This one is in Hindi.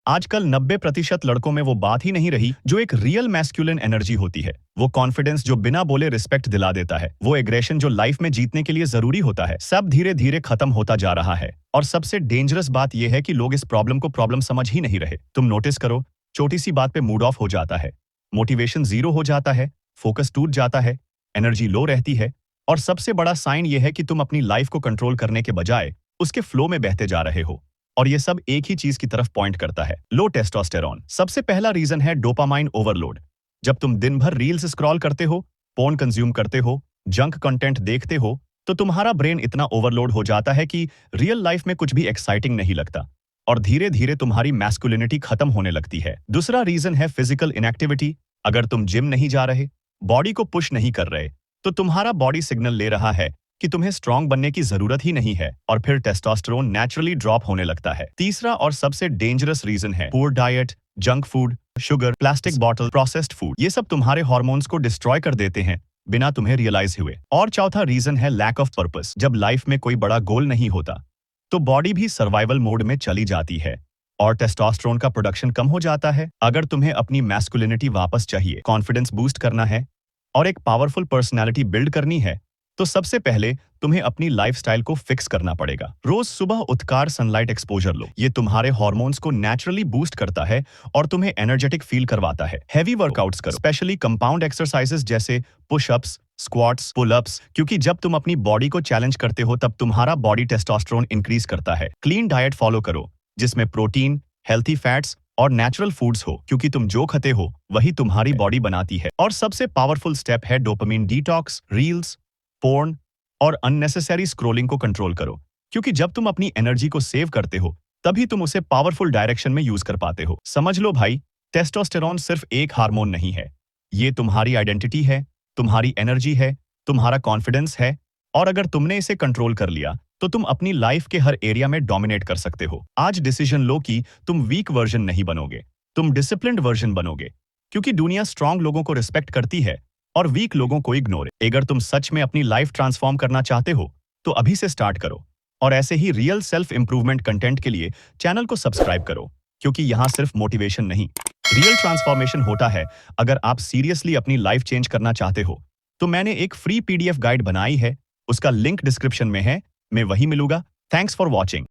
आजकल 90% लड़कों में वो बात ही नहीं रही जो एक रियल मैस्कुलिन एनर्जी होती है। वो कॉन्फिडेंस जो बिना बोले रिस्पेक्ट दिला देता है, वो एग्रेशन जो लाइफ में जीतने के लिए जरूरी होता है, सब धीरे धीरे खत्म होता जा रहा है। और सबसे डेंजरस बात यह है कि लोग इस प्रॉब्लम को प्रॉब्लम समझ ही नहीं रहे। तुम नोटिस करो, छोटी सी बात पे मूड ऑफ हो जाता है, मोटिवेशन जीरो हो जाता है, फोकस टूट जाता है, एनर्जी लो रहती है। और सबसे बड़ा साइन यह है कि तुम अपनी लाइफ को कंट्रोल करने के बजाय उसके फ्लो में बहते जा रहे हो। और ये सब एक ही चीज की तरफ पॉइंट करता है, लो टेस्टोस्टेरोन। सबसे पहला रीजन है डोपामाइन ओवरलोड। जब तुम दिन भर रील्स स्क्रॉल करते हो, पोर्न कंज्यूम करते हो, जंक कंटेंट देखते हो, तो तुम्हारा ब्रेन इतना ओवरलोड हो जाता है कि रियल लाइफ में कुछ भी एक्साइटिंग नहीं लगता और धीरे धीरे तुम्हारी मैस्कुलिनिटी खत्म होने लगती है। दूसरा रीजन है फिजिकल इनएक्टिविटी। अगर तुम जिम नहीं जा रहे, बॉडी को पुश नहीं कर रहे, तो तुम्हारा बॉडी सिग्नल ले रहा है कि तुम्हें स्ट्रांग बनने की जरूरत ही नहीं है और फिर टेस्टोस्टेरोन नेचुरली ड्रॉप होने लगता है। तीसरा और सबसे डेंजरस रीजन है poor diet, junk food, sugar, plastic bottle, processed food. ये सब तुम्हारे हार्मोन्स को डिस्ट्रॉय कर देते हैं बिना तुम्हें रियलाइज हुए। और चौथा रीजन है लैक ऑफ पर्पस। जब लाइफ में कोई बड़ा गोल नहीं होता तो बॉडी भी सर्वाइवल मोड में चली जाती है और टेस्टोस्टेरोन का प्रोडक्शन कम हो जाता है। अगर तुम्हें अपनी मैस्कुलिनिटी वापस चाहिए, कॉन्फिडेंस बूस्ट करना है और एक पावरफुल पर्सनालिटी बिल्ड करनी है, तो सबसे पहले तुम्हें अपनी लाइफस्टाइल को फिक्स करना पड़ेगा। रोज सुबह उठकर सनलाइट एक्सपोजर लो। ये तुम्हारे हार्मोन्स को नेचुरली बूस्ट करता है और तुम्हें एनर्जेटिक फील करवाता है। हेवी वर्कआउट्स करो, स्पेशली कंपाउंड एक्सरसाइजेस जैसे पुशअप्स, स्क्वाट्स, पुलअप्स, क्योंकि जब तुम अपनी बॉडी को चैलेंज करते हो तब तुम्हारा बॉडी टेस्टोस्टेरोन इंक्रीज करता है। क्लीन डाइट फॉलो करो जिसमें प्रोटीन, हेल्थी फैट्स और नेचुरल फूड्स हो, क्योंकि तुम जो खाते हो वही तुम्हारी बॉडी बनाती है। और सबसे पावरफुल स्टेप है डोपामिन डिटॉक्स। रील्स, पोर्न और अननेसेसरी स्क्रोलिंग को कंट्रोल करो, क्योंकि जब तुम अपनी एनर्जी को सेव करते हो तभी तुम उसे पावरफुल डायरेक्शन में यूज कर पाते हो। समझ लो भाई, टेस्टोस्टेरोन सिर्फ एक हार्मोन नहीं है, ये तुम्हारी आइडेंटिटी है, तुम्हारी एनर्जी है, तुम्हारा कॉन्फिडेंस है। और अगर तुमने इसे कंट्रोल कर लिया तो तुम अपनी लाइफ के हर एरिया में डोमिनेट कर सकते हो। आज डिसीजन लो कि तुम वीक वर्जन नहीं बनोगे, तुम डिसिप्लिन्ड वर्जन बनोगे, क्योंकि दुनिया स्ट्रांग लोगों को रिस्पेक्ट करती है और वीक लोगों को इग्नोर। अगर तुम सच में अपनी लाइफ ट्रांसफॉर्म करना चाहते हो तो अभी से स्टार्ट करो। और ऐसे ही रियल सेल्फ इंप्रूवमेंट कंटेंट के लिए चैनल को सब्सक्राइब करो, क्योंकि यहाँ सिर्फ मोटिवेशन नहीं, रियल ट्रांसफॉर्मेशन होता है। अगर आप सीरियसली अपनी लाइफ चेंज करना चाहते हो तो मैंने एक फ्री PDF गाइड बनाई है, उसका लिंक डिस्क्रिप्शन में है। मैं वहीं मिलूंगा। Thanks for watching.